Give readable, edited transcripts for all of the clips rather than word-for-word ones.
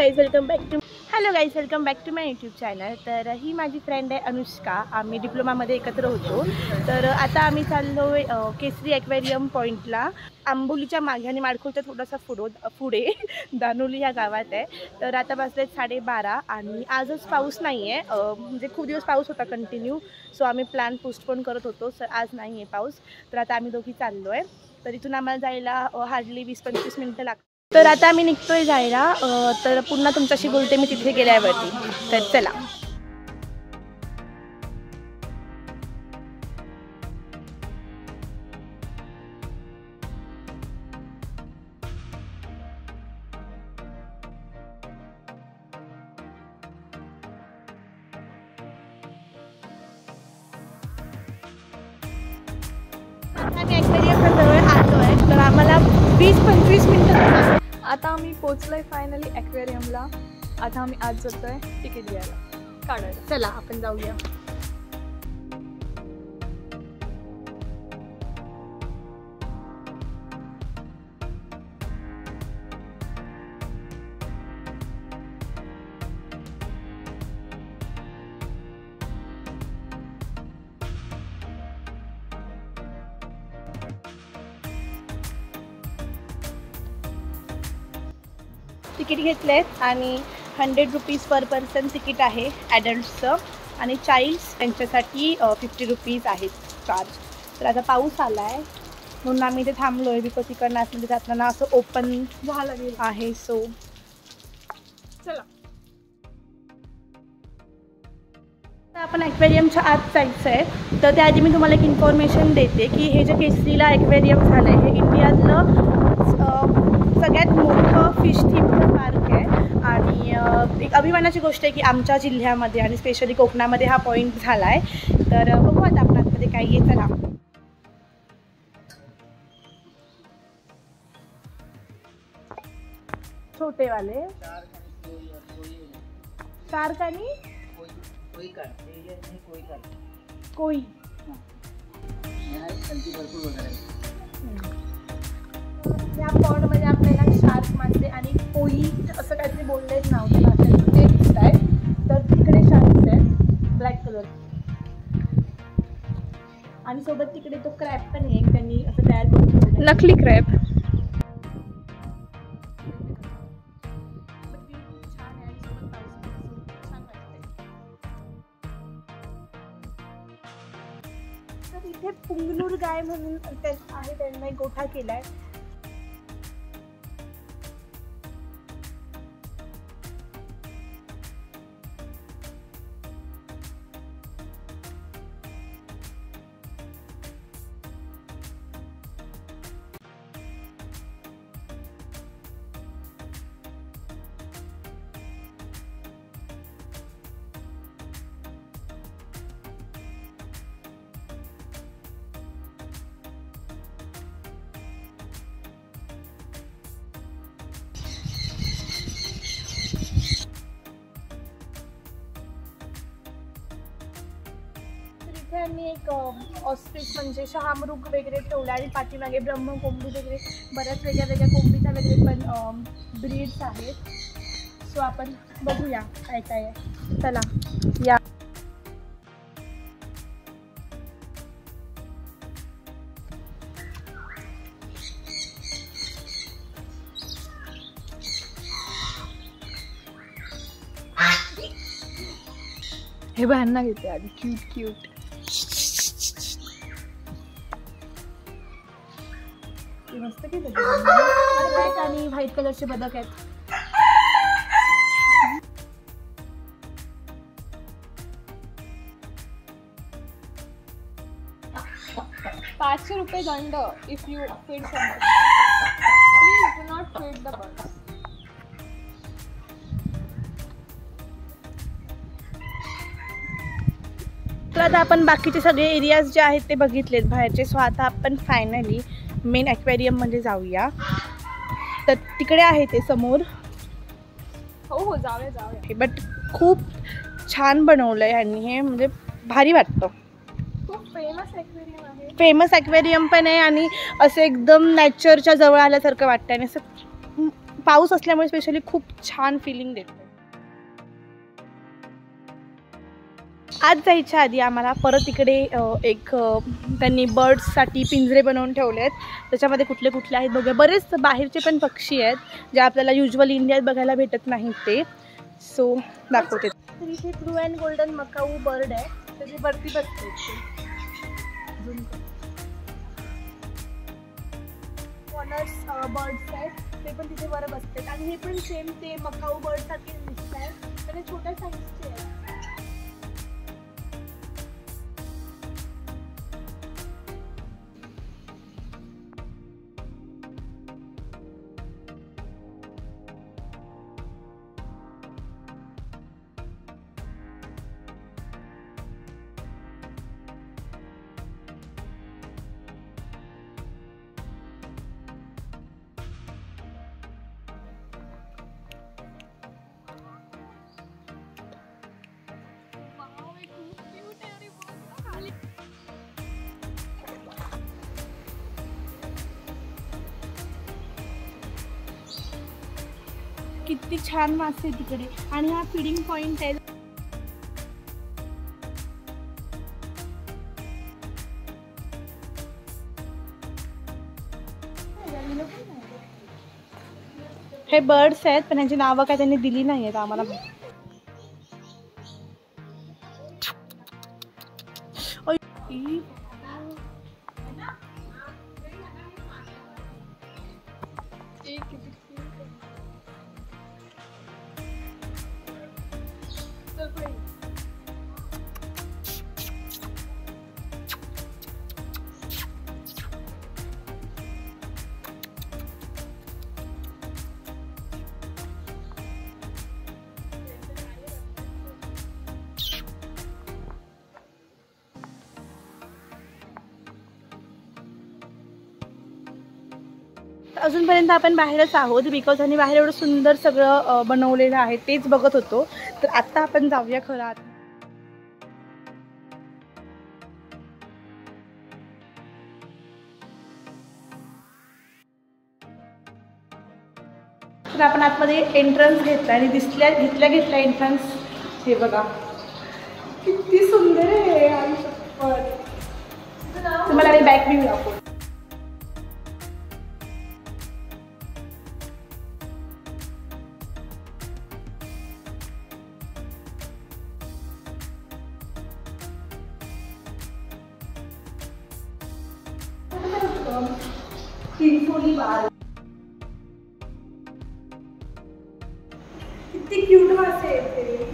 Guys welcome back to my YouTube channel. तर ही माझी फ्रेंड आहे अनुष्का। आम्ही डिप्लोमामध्ये एकत्र होतो। तर आता आम्ही चाललो केसरी ॲक्वेरियम पॉईंटला, आंबोलीच्या मागे आणि माडखोलच्या थोडासा पुढे दानोली या गावात आहे। तर आता वाजले 12:30 आणि आजच पाऊस नाही आहे, म्हणजे खूप दिवस पाऊस होता कंटिन्यू, सो आम्ही प्लॅन पोस्टपोन करत होतो। सर आज नाही आहे पाऊस, तर आता आम्ही दोघी चाललो आहे। तर इथून आम्हाला जायला हार्डली 20-25 मिनटं लागतात। तर आता आम्ही निघतोय जायला, तर पुन्हा तुमच्याशी बोलते मी तिथे गेल्यावरती। तर चला। आम्ही ॲक्वेरियमच्या जवळ आलो आहे, तर आम्हाला 20-25 मिनटं। आता आम्ही पोचलोय फायनली ॲक्वेरियमला। आता आम्ही आज जातोय तिकीट घ्यायला, काढायला। चला आपण जाऊया। तिकीट घेतले आणि 100 रुपीज पर पर्सन तिकीट आहे ॲडल्ट्सचं, आणि चाइल्ड्स त्यांच्यासाठी 50 रुपीज आहे चार्ज। तर आता पाऊस आला आहे म्हणून आम्ही इथे थांबलो आहे, बिकॉज इकडनं आतमध्ये जाताना असं ओपन झालं आहे। सो चला आपण ॲक्वेरियमच्या आत जायचं आहे। तर त्याआधी मी तुम्हाला एक इन्फॉर्मेशन देते की हे जे केसरीला ॲक्वेरियम झालं आहे हे इंडियातलं सगळ्यात मोठं फिश थीमचं पार्क आहे, आणि एक अभिमानाची गोष्ट आहे की आमच्या जिल्ह्यामध्ये आणि स्पेशली कोकणामध्ये हा पॉईंट झाला आहे। तर बघू आता आपण आतमध्ये काय आहे। चला छोटेवाले शार्क आणि कोई या पॉन्डमध्ये आपल्याला शार्क मासे आणि कोई असं काहीतरी बोललेच नाव त्याला असेल ते दिसत आहे। तर तिकडे शार्क्स आहेत ब्लॅक कलर, आणि सोबत तिकडे तो क्रॅब पण आहे, त्यांनी असं तयार करून नकली क्रॅब। इथे पुंगनूर गाय म्हणून आहे, त्यांना एक गोठा केलाय। इथे आम्ही एक ऑस्ट्रिच म्हणजे शहामृग वगैरे ठेवला, आणि पाठीमागे ब्रह्मकोंबडी वगैरे बऱ्याच वेगळ्या कोंबडीच्या वगैरे पण ब्रीड्स आहेत। सो आपण बघूया काय काय आहे। चला या। हे बाहेरना घेते आधी, क्यूट क्यूट। मस्त की ब्लॅक आणि व्हाईट कलरचे बदक आहेत। ₹500 दंड if you feed something, please do not feed the birds. तर आता आपण बाकीचे सगळे एरियाज जे आहेत ते बघितलेत बाहेरचे। सो आता आपण फायनली मेन ॲक्वेरियममध्ये जाऊया। तर तिकडे आहे ते समोर। हो जाऊया। बट खूप छान बनवलं आहे ह्यांनी हे, म्हणजे भारी वाटतं। खूप फेमस ॲक्वेरियम आहे, फेमस ॲक्वेरियम पण आहे, आणि असं एकदम नॅचरच्या जवळ आल्यासारखं वाटतं, आणि असं पाऊस असल्यामुळे स्पेशली खूप छान फिलिंग देतो. आज जायच्या आधी आम्हाला परत इकडे एक त्यांनी बर्ड्ससाठी पिंजरे बनवून ठेवले आहेत. त्याच्यामध्ये कुठले कुठले आहेत बघा. बरेच बाहेरचे पण पक्षी आहेत जे आपल्याला युजली इंडियात बघायला भेटत नाहीत ते. सो दाखवते. तर इथे blue and golden Macau bird आहे. त्याची वरती बसते. वॉनर्स बर्ड्स आहेत ते पण तिथे वर बसतात आणि हे पण सेम ते मकाऊ बर्ड सारखे दिसत आहेत पण छोट्या साईजचे आहेत. किती छान मासे तिकडे आणि हा फीडिंग पॉइंट आहे. हे बर्ड्स आहेत पण यांची नावं काय त्यांनी दिली नाही आहेत आम्हाला. अजूनपर्यंत आपण बाहेरच आहोत बिकॉज आणि बाहेर एवढं सुंदर सगळं बनवलेलं आहे तेच बघत होतो. तर आत्ता आपण जाऊया खरं आत. तर आपण आतमध्ये एंट्रन्स घेतला आणि घेतल्या एंट्रन्स हे बघा किती सुंदर आहे. तुम्हाला मी बॅक व्ह्यू दाखवतो. किती क्यूट मासे आहेत ते.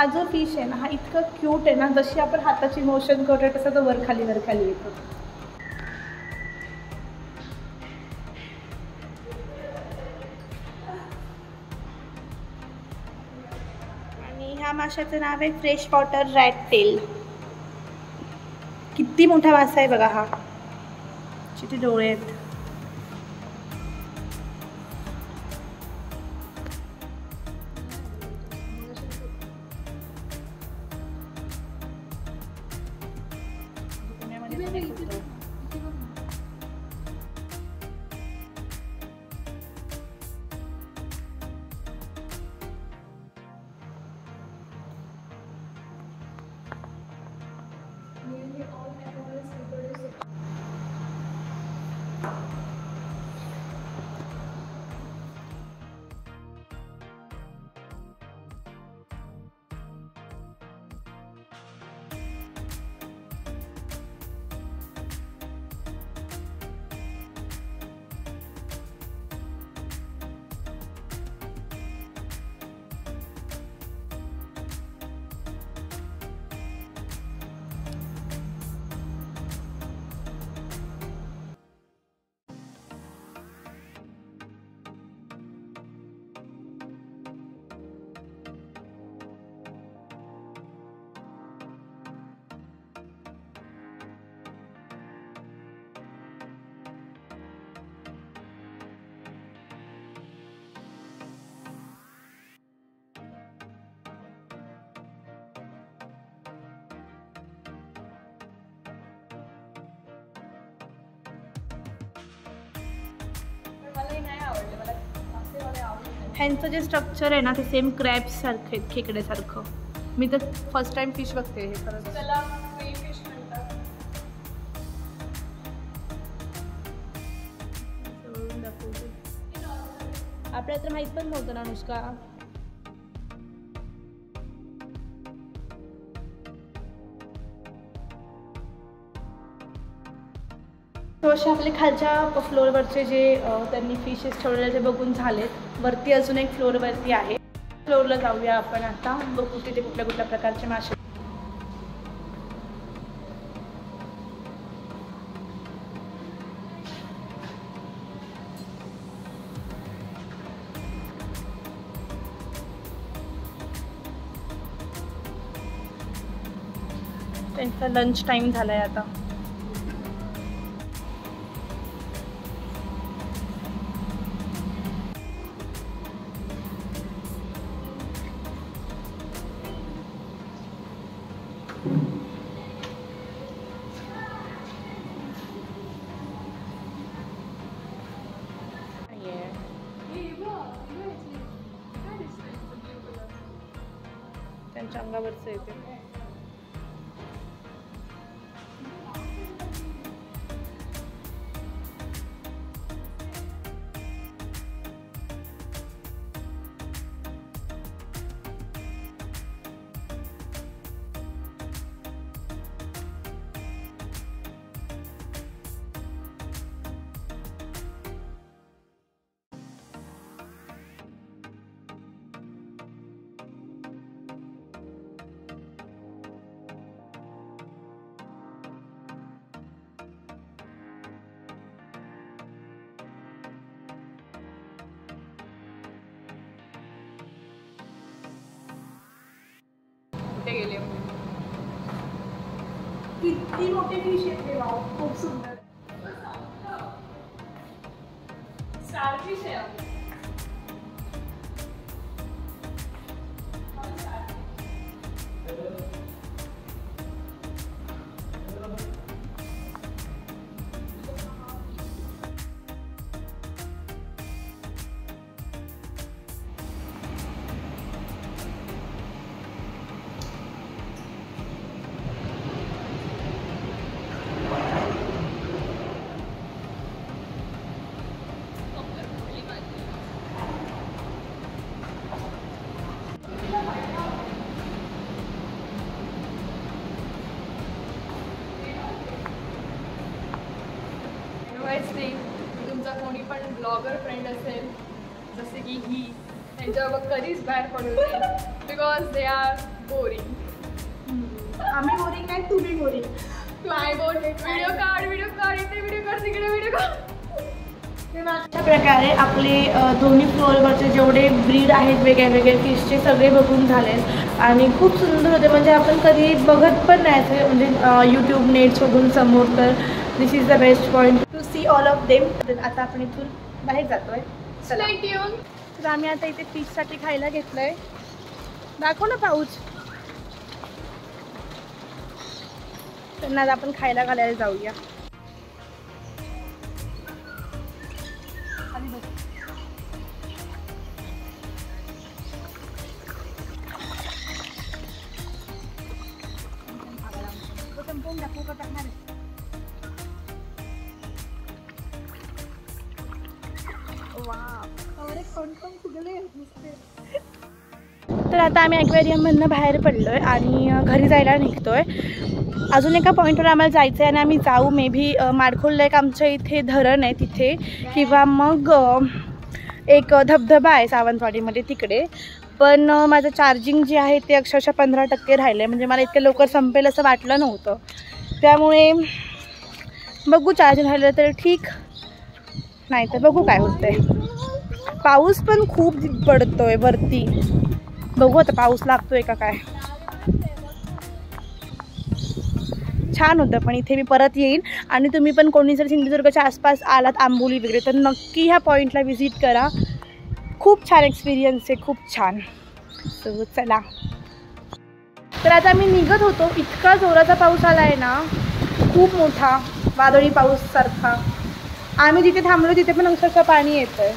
हा जो फिश आहे ना हा इतका क्यूट आहे ना, जशी आपण हाताची मोशन करतो तसं तो वर खाली येतो. आणि ह्या माशाचं नाव आहे फ्रेश वॉटर रॅट टेल. किती मोठा मासा आहे बघा हा, किती डोळे आहेत. ह्यांचं जे स्ट्रक्चर आहे ना ते सेम क्रॅब्स सारखे, खेकड्यासारखं. मी तर फर्स्ट टाइम फिश बघते हे खरंच. त्याला फ्री फिश म्हणतात. आपल्याला तर माहित पण नव्हतं ना अनुष्का. तो असे आपले खालच्या फ्लोअरवरचे जे त्यांनी फिशेस ठेवलेले ते बघून झालेत. वरती अजून एक फ्लोअरवरती आहे. फ्लोअरला जाऊया आपण आता, बघू तिथे कुठल्या कुठल्या प्रकारचे मासे. त्यांचा लंच टाइम झालाय आता. त्यांच्या अंगावरचं येते. गेले किती मोठे फिश आहेत, खूप सुंदर. स्टार फिश आहे. तुमचा कोणी पण ब्लॉगर फ्रेंड असेल जसे की ही, त्यांच्यावर कधीच बाहेर पडू नये, बिकॉज दे आर बोरिंग. आम्ही बोरिंग नाही, तुम्ही बोरिंग. माय बोट व्हिडिओ काढ इथे व्हिडिओ काढ तिकडे व्हिडिओ काढ. अशा प्रकारे आपले दोन्ही फ्लोअरवरचे जेवढे ब्रीड आहेत वेगळ्या वेगळ्या फिशचे सगळे बघून झालेत आणि खूप सुंदर होते. म्हणजे आपण कधी बघत पण नाही असं, म्हणजे यूट्यूब नेट शोधून समोर. तर this is the best point to see all of them. आता आपण इथून बाहेर जातोय. चला. तर आम्ही आता इथे फिशसाठी खायला घेतलंय. दाखव ना पाऊच. त्यांना आता आपण खायला घालायला जाऊया. तर आता आम्ही ॲक्वेरियममधनं बाहेर पडलोय आणि घरी जायला निघतोय. अजून एका पॉईंटवर आम्हाला जायचं आहे आणि आम्ही जाऊ. मे बी माडखोलला एक आमच्या इथे धरण आहे तिथे, किंवा मग एक धबधबा आहे सावंतवाडीमध्ये तिकडे. पण माझं चार्जिंग जे आहे ते अक्षरशः 15% राहिलं आहे. म्हणजे मला इतक्या लवकर संपेल असं वाटलं नव्हतं. त्यामुळे बघू, चार्जिंग राहिलं तर ठीक, नाही तर बघू काय होतंय. पाऊस पण खूप पडतोय वरती. बघू आता पाऊस लागतोय का काय. छान होतं, पण इथे मी परत येईन. आणि तुम्ही पण कोणी जर सिंधुदुर्गच्या आसपास आलात, आंबोली वगैरे, तर नक्की ह्या पॉईंटला व्हिजिट करा. खूप छान एक्सपिरियन्स आहे, खूप छान. सो चला. तर आता मी निघत होतो, इतका जोराचा पाऊस आला आहे ना, खूप मोठा वादळी पाऊस सारखा. आम्ही जिथे थांबलो तिथे पण अक्षरशः पाणी येतं आहे.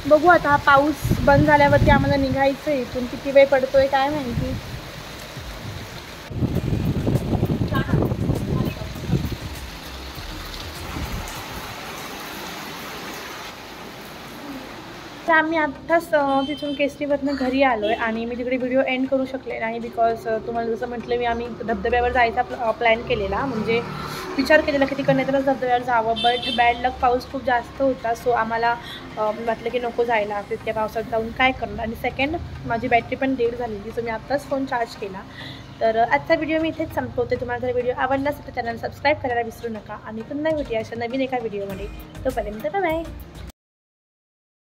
बघू आता हा पाऊस बंद झाल्यावरती आम्हाला निघायचं आहे इथून. किती वेळ पडतोय काय माहिती. तर आम्ही आत्ताच तिथून केसरीवरनं घरी आलो आहे आणि मी तिकडे व्हिडिओ एंड करू शकले नाही. बिकॉज तुम्हाला जसं म्हटलं मी, आम्ही धबधब्यावर जायचा प्लॅन केलेला. म्हणजे विचार केलेला की तिकडनं तरच धबधब्यावर जावं. बट बॅड लक, पाऊस खूप जास्त होता. सो आम्हाला वाटलं की नको जायला, तितक्या पावसात जाऊन काय करणार. आणि सेकंड, माझी बॅटरी पण डेड झालेली. सो मी आत्ताच फोन चार्ज केला. तर आजचा व्हिडिओ मी इथेच संपवते. तुम्हाला जर व्हिडिओ आवडला असेल तर चॅनल सबस्क्राईब करायला विसरू नका. आणि पुन्हा भेटूया अशा नवीन एका व्हिडिओमध्ये. तोपर्यंत बाय.